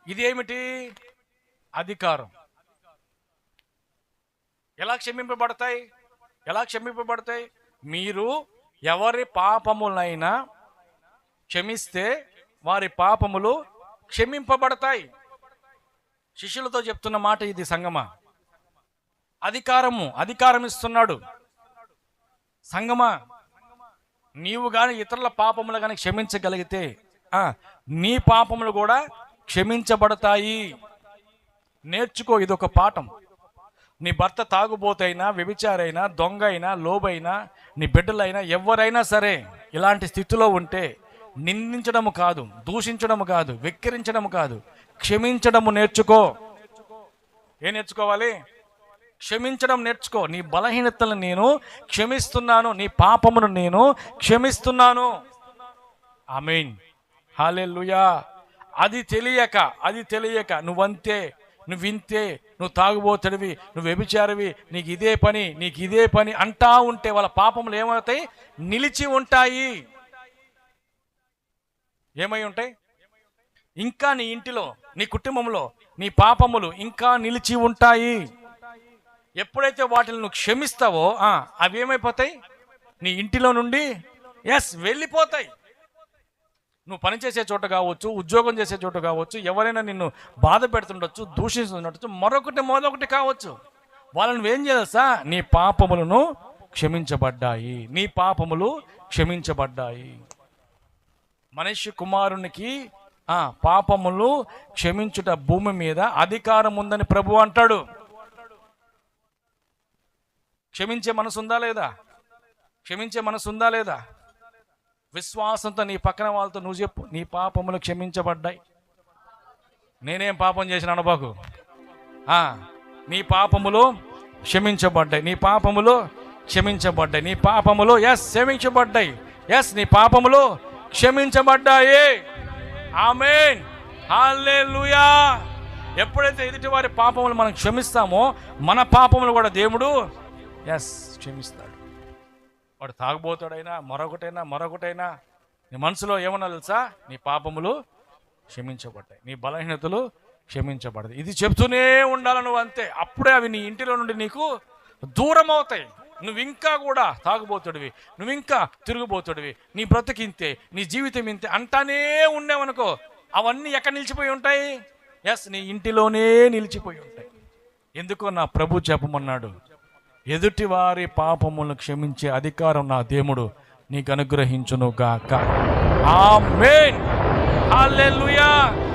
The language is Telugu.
ఇదేమిటి? అధికారం. ఎలా క్షమింపబడతాయి? ఎలా క్షమింపబడతాయి? మీరు ఎవరి పాపములైనా క్షమిస్తే వారి పాపములు క్షమింపబడతాయి. శిష్యులతో చెప్తున్న మాట ఇది సంగమా. అధికారం ఇస్తున్నాడు. సంగమా, నీవు కానీ ఇతరుల పాపములు కానీ క్షమించగలిగితే నీ పాపములు కూడా క్షమించబడతాయి. నేర్చుకో, ఇదొక పాఠం. నీ భర్త తాగుబోతైనా, వ్యభిచారైనా, దొంగ అయినా, లోబైనా, నీ బిడ్డలైనా, ఎవరైనా సరే ఇలాంటి స్థితిలో ఉంటే నిందించడము కాదు, దూషించడము కాదు, వెక్కిరించడము కాదు, క్షమించడము నేర్చుకో. ఏం నేర్చుకోవాలి? క్షమించడం నేర్చుకో. నీ బలహీనతలను నేను క్షమిస్తున్నాను, నీ పాపమును నేను క్షమిస్తున్నాను. ఆమేన్, హల్లెలూయా. అది తెలియక నువ్వు వింతే, నువ్వు తాగుబోతుడివి, నువ్వు వ్యభిచారివి, నీకు ఇదే పని అంటా ఉంటే వాళ్ళ పాపములు ఏమవుతాయి? నిలిచి ఉంటాయి. ఏమై ఉంటాయి? ఇంకా నీ ఇంటిలో, నీ కుటుంబంలో నీ పాపములు ఇంకా నిలిచి ఉంటాయి. ఎప్పుడైతే వాటిని నువ్వు క్షమిస్తావో అవి ఏమైపోతాయి? నీ ఇంటిలో నుండి వెళ్ళిపోతాయి. నువ్వు పనిచేసే చోట కావచ్చు, ఉద్యోగం చేసే చోట కావచ్చు, ఎవరైనా నిన్ను బాధ పెడుతుండొచ్చు, దూషిస్తుండొచ్చు, మరొకటి కావచ్చు. వాళ్ళని నువ్వేం చేయాల్సా? నీ పాపములను క్షమించబడ్డాయి, నీ పాపములు క్షమించబడ్డాయి. మనిషి కుమారునికి పాపములు క్షమించుట భూమి మీద అధికారం ఉందని ప్రభు అంటాడు. క్షమించే మనసు ఉందా లేదా? విశ్వాసంతో నీ పక్కన వాళ్ళతో నువ్వు చెప్పు, నీ పాపములు క్షమించబడ్డాయి. నేనేం పాపం చేసిన అనబాకు. నీ పాపములు క్షమించబడ్డాయి, నీ పాపములు క్షమించబడ్డాయి, నీ పాపములు క్షమించబడ్డాయి. నీ పాపములు క్షమించబడ్డాయి. ఆమేన్, హల్లెలూయా. ఎప్పుడైతే ఎదుటి వారి పాపములు మనం క్షమిస్తామో మన పాపములు కూడా దేవుడు క్షమిస్తాడు. వాడు తాగుబోతాడైనా, మరొకటైనా నీ మనసులో ఏమన్నా తెలుసా? నీ పాపములు క్షమించబడ్డాయి, నీ బలహీనతలు క్షమించబడ్డాయి. ఇది చెప్తూనే ఉండాలి నువ్వు, అంతే. అప్పుడే అవి నీ ఇంటిలో నుండి నీకు దూరం అవుతాయి. నువ్వు ఇంకా కూడా తాగుబోతుడివి, నువ్వు ఇంకా తిరుగుబోతుడివి, నీ బ్రతికింతే, నీ జీవితం ఇంతే అంటానే ఉండేవనుకో, అవన్నీ ఎక్కడ నిలిచిపోయి ఉంటాయి? నీ ఇంటిలోనే నిలిచిపోయి ఉంటాయి. ఎందుకో నా ప్రభు చెప్పమన్నాడు, ఎదుటి వారి పాపములను క్షమించే అధికారం నా దేవుడు నీకు అనుగ్రహించును గాక. ఆమేన్, హల్లెలూయా.